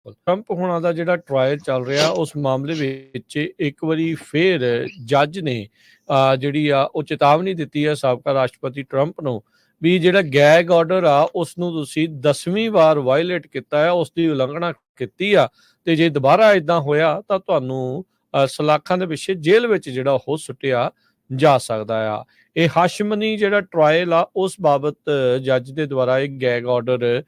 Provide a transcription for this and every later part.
Trump ਹੁਣਾਂ ਦਾ ਜਿਹੜਾ trial ਚੱਲ ਰਿਹਾ ਉਸ ਮਾਮਲੇ ਵਿੱਚ ਇੱਕ ਵਾਰੀ ਫੇਰ ਜੱਜ ਨੇ ਜਿਹੜੀ ਆ ਉਹ ਚੇਤਾਵਨੀ ਦਿੱਤੀ ਹੈ ਸਾਬਕਾ ਰਾਸ਼ਟਰਪਤੀ ਟਰੰਪ ਨੂੰ ਵੀ ਜਿਹੜਾ ਗੈਗ ਆਰਡਰ ਆ ਉਸ ਨੂੰ ਤੁਸੀਂ 10ਵੀਂ ਵਾਰ ਵਾਇਲੇਟ ਕੀਤਾ ਹੈ, ਉਸ ਦੀ ਉਲੰਘਣਾ ਕੀਤੀ ਆ ਤੇ ਜੇ ਦੁਬਾਰਾ ਇਦਾਂ ਹੋਇਆ ਤਾਂ ਤੁਹਾਨੂੰ ਸਲਾਖਾਂ ਦੇ ਪਿੱਛੇ ਜੇਲ੍ਹ ਵਿੱਚ ਜਿਹੜਾ ਉਹ ਸੁੱਟਿਆ ਜਾ ਸਕਦਾ ਆ। ਇਹ ਹਾਸ਼ਮਨੀ ਜਿਹੜਾ ਟਰਾਇਲ ਆ ਉਸ ਬਾਬਤ ਜੱਜ ਦੇ ਦੁਆਰਾ ਇੱਕ ਗੈਗ ਆਰਡਰ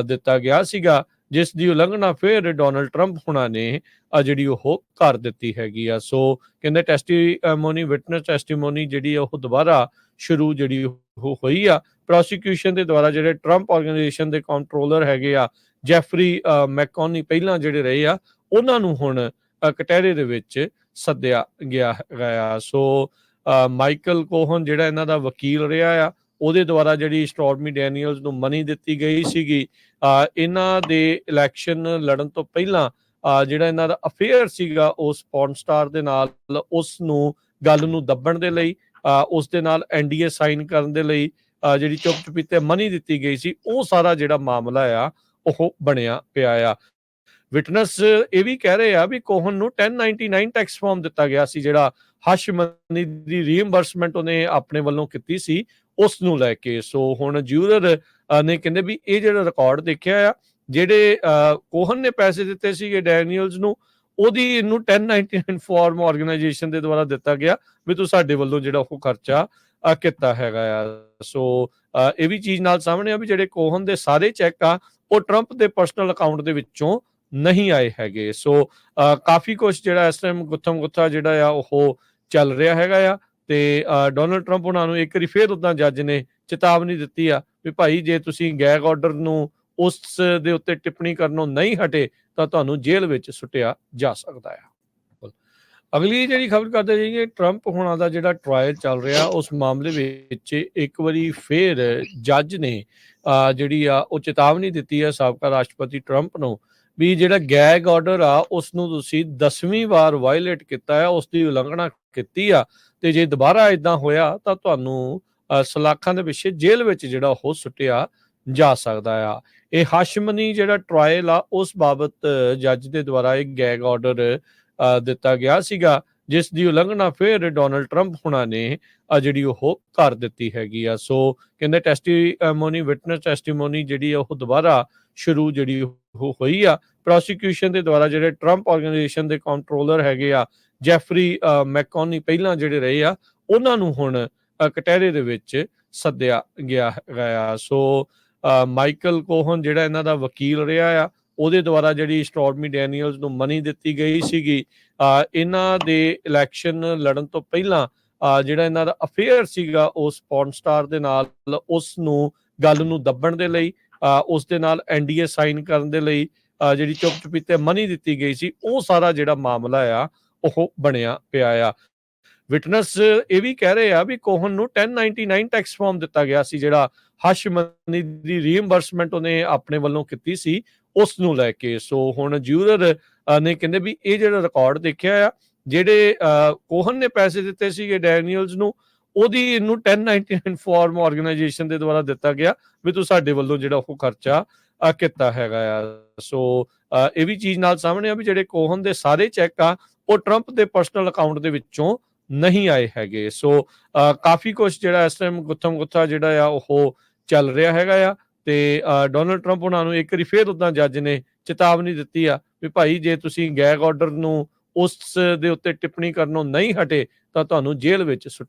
ਦਿੱਤਾ ਗਿਆ ਸੀਗਾ, ਜਿਸ ਦੀ ਉਲੰਘਣਾ ਫਿਰ ਡੋਨਲਡ ਟਰੰਪ ਹੁਣਾਂ ਨੇ ਜਿਹੜੀ ਉਹ ਕਰ ਦਿੱਤੀ ਹੈਗੀ ਆ। ਸੋ ਕਹਿੰਦੇ ਟੈਸਟੀਮੋਨੀ ਵਿਟਨੈਸ ਟੈਸਟੀਮੋਨੀ ਜਿਹੜੀ ਉਹ ਦੁਬਾਰਾ ਸ਼ੁਰੂ ਜਿਹੜੀ ਉਹ ਹੋਈ ਆ ਪ੍ਰੋਸੀਕਿਊਸ਼ਨ ਦੇ ਦੁਆਰਾ। ਜਿਹੜੇ ਟਰੰਪ ਆਰਗੇਨਾਈਜੇਸ਼ਨ ਦੇ ਕੰਟਰੋਲਰ ਹੈਗੇ ਆ ਜੈਫਰੀ ਮੈਕੋਨੀ ਪਹਿਲਾਂ ਜਿਹੜੇ ਰਹੇ ਆ, ਉਹਨਾਂ ਨੂੰ ਹੁਣ ਕਟਹਿਰੇ ਦੇ ਵਿੱਚ ਸੱਦਿਆ ਗਿਆ ਹੈਗਾ। ਸੋ ਮਾਈਕਲ ਕੋਹਨ ਜਿਹੜਾ ਇਹਨਾਂ ਦਾ ਵਕੀਲ ਰਿਹਾ ਆ, ਉਹਦੇ ਦੁਆਰਾ ਜਿਹੜੀ ਸਟੋਰਮੀ ਡੈਨੀਅਲਸ ਨੂੰ ਮਨੀ ਦਿੱਤੀ ਗਈ ਸੀਗੀ ਇਹਨਾਂ ਦੇ ਇਲੈਕਸ਼ਨ ਲੜਨ ਤੋਂ ਪਹਿਲਾਂ ਜਿਹੜਾ ਇਹਨਾਂ ਦਾ ਅਫੇਅਰ ਸੀਗਾ ਉਸ ਪੌਰਨ ਸਟਾਰ ਦੇ ਨਾਲ, ਉਸ ਨੂੰ ਗੱਲ ਨੂੰ ਦੱਬਣ ਦੇ ਲਈ ਉਸ ਦੇ ਨਾਲ NDA ਸਾਈਨ ਕਰਨ ਦੇ ਲਈ ਜਿਹੜੀ ਚੁੱਪ ਚੁਪੀਤੇ ਮਨੀ ਦਿੱਤੀ ਗਈ ਸੀ, ਉਹ ਸਾਰਾ ਜਿਹੜਾ ਮਾਮਲਾ ਆ ਉਹ ਬਣਿਆ ਪਿਆ ਆ। ਵਿਟਨੈਸ ਇਹ ਵੀ ਕਹਿ ਰਹੇ ਆ ਵੀ ਕੋਹਨ ਨੂੰ 1099 ਟੈਕਸ ਫਾਰਮ ਦਿੱਤਾ ਗਿਆ ਸੀ, ਜਿਹੜਾ ਹਸ਼ ਮਨੀ ਦੀ ਰੀਇੰਬਰਸਮੈਂਟ ਉਹਨੇ ਆਪਣੇ ਵੱਲੋਂ ਕੀਤੀ ਸੀ ਉਸ ਨੂੰ ਲੈ ਕੇ। ਸੋ ਹੁਣ ਜਿਊਰਰ ਨੇ ਕਹਿੰਦੇ ਵੀ ਇਹ ਜਿਹੜਾ ਰਿਕਾਰਡ ਦੇਖਿਆ ਆ, ਜਿਹੜੇ ਕੋਹਨ ਨੇ ਪੈਸੇ ਦਿੱਤੇ ਸੀਗੇ ਡੈਨੀਅਲਸ ਨੂੰ, ਉਹਦੀ ਇਹਨੂੰ 1099 ਫਾਰਮ ਆਰਗੇਨਾਈਜੇਸ਼ਨ ਦੇ ਦੁਆਰਾ ਦਿੱਤਾ ਗਿਆ ਵੀ ਤੂੰ ਸਾਡੇ ਵੱਲੋਂ ਜਿਹੜਾ ਉਹ ਖਰਚਾ ਕੀਤਾ ਹੈਗਾ ਆ। ਸੋ ਇਹ ਵੀ ਚੀਜ਼ ਨਾਲ ਸਾਹਮਣੇ ਆ ਵੀ ਜਿਹੜੇ ਕੋਹਨ ਦੇ ਸਾਰੇ ਚੈੱਕ ਆ ਉਹ ਟਰੰਪ ਦੇ ਪਰਸਨਲ ਅਕਾਊਂਟ ਦੇ ਵਿੱਚੋਂ ਨਹੀਂ ਆਏ ਹੈਗੇ। ਸੋ ਕਾਫੀ ਕੁਛ ਜਿਹੜਾ ਇਸ ਟਾਈਮ ਗੁੱਥਮ ਗੁੱਥਾ ਜਿਹੜਾ ਆ ਉਹ ਚੱਲ ਰਿਹਾ ਹੈਗਾ ਆ ਤੇ ਡੋਨਲਡ ਟਰੰਪ ਉਹਨਾਂ ਨੂੰ ਇੱਕ ਵਾਰੀ ਫੇਰ ਉਦਾਂ ਜੱਜ ਨੇ ਚੇਤਾਵਨੀ ਦਿੱਤੀ ਆ ਵੀ ਭਾਈ ਜੇ ਤੁਸੀਂ ਗੈਗ ਆਰਡਰ ਨੂੰ ਉਸ ਦੇ ਉੱਤੇ ਟਿੱਪਣੀ ਕਰਨੋਂ ਨਹੀਂ ਹਟੇ ਤਾਂ ਤੁਹਾਨੂੰ ਜੇਲ੍ਹ ਵਿੱਚ ਸੁੱਟਿਆ ਜਾ ਸਕਦਾ ਆ। ਅਗਲੀ ਜਿਹੜੀ ਖਬਰ ਕਰਦੇ ਜਾਈਏ, ਟਰੰਪ ਹੁਣਾਂ ਦਾ ਜਿਹੜਾ ਟਰਾਇਲ ਚੱਲ ਰਿਹਾ ਉਸ ਮਾਮਲੇ ਵਿੱਚ ਇੱਕ ਵਾਰੀ ਫੇਰ ਜੱਜ ਨੇ ਜਿਹੜੀ ਆ ਉਹ ਚੇਤਾਵਨੀ ਦਿੱਤੀ ਹੈ ਸਾਬਕਾ ਰਾਸ਼ਟਰਪਤੀ ਟਰੰਪ ਨੂੰ ਵੀ ਜਿਹੜਾ ਗੈਗ ਆਰਡਰ ਆ ਉਸ ਨੂੰ ਤੁਸੀਂ 10ਵੀਂ ਵਾਰ ਵਾਇਲੇਟ ਕੀਤਾ ਹੈ, ਉਸ ਦੀ ਉਲੰਘਣਾ ਕੀਤੀ ਆ ਤੇ ਜੇ ਦੁਬਾਰਾ ਇਦਾਂ ਹੋਇਆ ਤਾਂ ਤੁਹਾਨੂੰ ਸਲਾਖਾਂ ਦੇ ਪਿੱਛੇ ਜੇਲ੍ਹ ਵਿੱਚ ਜਿਹੜਾ ਉਹ ਸੁੱਟਿਆ ਜਾ ਸਕਦਾ ਆ। ਇਹ ਹਾਸ਼ਮਨੀ ਜਿਹੜਾ ਟਰਾਇਲ ਆ ਉਸ ਬਾਬਤ ਜੱਜ ਦੇ ਦੁਆਰਾ ਇੱਕ ਗੈਗ ਆਰਡਰ ਦਿੱਤਾ ਗਿਆ ਸੀਗਾ, ਜਿਸ ਦੀ ਉਲੰਘਣਾ ਫਿਰ ਡੋਨਲਡ ਟਰੰਪ ਹੁਣਾਂ ਨੇ ਜਿਹੜੀ ਉਹ ਕਰ ਦਿੱਤੀ ਹੈਗੀ ਆ। ਸੋ ਕਹਿੰਦੇ ਟੈਸਟੀਮੋਨੀ ਵਿਟਨੈਸ ਟੈਸਟੀਮੋਨੀ ਜਿਹੜੀ ਉਹ ਦੁਬਾਰਾ ਸ਼ੁਰੂ ਜਿਹੜੀ ਉਹ ਹੋਈ ਆ ਪ੍ਰੋਸੀਕਿਊਸ਼ਨ ਦੇ ਦੁਆਰਾ। ਜਿਹੜੇ ਟਰੰਪ ਆਰਗੇਨਾਈਜੇਸ਼ਨ ਦੇ ਕੰਟਰੋਲਰ ਹੈਗੇ ਆ ਜੈਫਰੀ ਮੈਕੋਨੀ ਪਹਿਲਾਂ ਜਿਹੜੇ ਰਹੇ ਆ, ਉਹਨਾਂ ਨੂੰ ਹੁਣ ਕਟਹਿਰੇ ਦੇ ਵਿੱਚ ਸੱਦਿਆ ਗਿਆ ਹੈਗਾ। ਸੋ ਮਾਈਕਲ ਕੋਹਨ ਜਿਹੜਾ ਇਹਨਾਂ ਦਾ ਵਕੀਲ ਰਿਹਾ ਆ, ਉਹਦੇ ਦੁਆਰਾ ਜਿਹੜੀ ਸਟੋਰਮੀ ਡੈਨੀਅਲਸ ਨੂੰ ਮਨੀ ਦਿੱਤੀ ਗਈ ਸੀਗੀ ਇਹਨਾਂ ਦੇ ਇਲੈਕਸ਼ਨ ਲੜਨ ਤੋਂ ਪਹਿਲਾਂ ਜਿਹੜਾ ਇਹਨਾਂ ਦਾ ਅਫੇਅਰ ਸੀਗਾ ਉਸ ਪੌਰਨ ਸਟਾਰ ਦੇ ਨਾਲ, ਉਸ ਨੂੰ ਗੱਲ ਨੂੰ ਦੱਬਣ ਦੇ ਲਈ ਉਸ ਦੇ ਨਾਲ NDA ਸਾਈਨ ਕਰਨ ਦੇ ਲਈ ਜਿਹੜੀ ਚੁੱਪ ਚੁਪੀਤੇ ਮਨੀ ਦਿੱਤੀ ਗਈ ਸੀ, ਉਹ ਸਾਰਾ ਜਿਹੜਾ ਮਾਮਲਾ ਆ ਉਹ ਬਣਿਆ ਪਿਆ ਆ। ਵਿਟਨੈਸ ਇਹ ਵੀ ਕਹਿ ਰਹੇ ਆ ਵੀ ਕੋਹਨ ਨੂੰ 1099 ਟੈਕਸ ਫਾਰਮ ਦਿੱਤਾ ਗਿਆ ਸੀ, ਜਿਹੜਾ ਹਸ਼ ਮਨੀ ਦੀ ਰੀਇੰਬਰਸਮੈਂਟ ਉਹਨੇ ਆਪਣੇ ਵੱਲੋਂ ਕੀਤੀ ਸੀ ਉਸ ਨੂੰ ਲੈ ਕੇ। ਸੋ ਹੁਣ ਜਿਊਰਰ ਨੇ ਕਹਿੰਦੇ ਵੀ ਇਹ ਜਿਹੜਾ ਰਿਕਾਰਡ ਦੇਖਿਆ ਆ, ਜਿਹੜੇ ਕੋਹਨ ਨੇ ਪੈਸੇ ਦਿੱਤੇ ਸੀਗੇ ਡੈਨੀਅਲਸ ਨੂੰ, ਉਹਦੀ ਇਹਨੂੰ 1099 ਫਾਰਮ ਆਰਗੇਨਾਈਜੇਸ਼ਨ ਦੇ ਦੁਆਰਾ ਦਿੱਤਾ ਗਿਆ ਵੀ ਤੂੰ ਸਾਡੇ ਵੱਲੋਂ ਜਿਹੜਾ ਉਹ ਖਰਚਾ ਕੀਤਾ ਹੈਗਾ ਆ। ਸੋ ਇਹ ਵੀ ਚੀਜ਼ ਨਾਲ ਸਾਹਮਣੇ ਆ ਵੀ ਜਿਹੜੇ ਕੋਹਨ ਦੇ ਸਾਰੇ ਚੈੱਕ ਆ ਉਹ ਟਰੰਪ ਦੇ ਪਰਸਨਲ ਅਕਾਊਂਟ ਦੇ ਵਿੱਚੋਂ ਨਹੀਂ ਆਏ ਹੈਗੇ। ਸੋ ਕਾਫੀ ਕੁਛ ਜਿਹੜਾ ਇਸ ਟਾਈਮ ਗੁੱਥਮ ਗੁੱਥਾ ਜਿਹੜਾ ਆ ਉਹ ਚੱਲ ਰਿਹਾ ਹੈਗਾ ਆ ਤੇ ਡੋਨਲਡ ਟਰੰਪ ਉਹਨਾਂ ਨੂੰ ਇੱਕ ਵਾਰੀ ਫੇਰ ਉਦਾਂ ਜੱਜ ਨੇ ਚੇਤਾਵਨੀ ਦਿੱਤੀ ਆ ਵੀ ਭਾਈ ਜੇ ਤੁਸੀਂ ਗੈਗ ਆਰਡਰ ਨੂੰ ਉਸ ਦੇ ਉੱਤੇ ਟਿੱਪਣੀ ਕਰਨੋਂ ਨਹੀਂ ਹਟੇ ਤਾਂ ਤੁਹਾਨੂੰ ਜੇਲ੍ਹ ਵਿੱਚ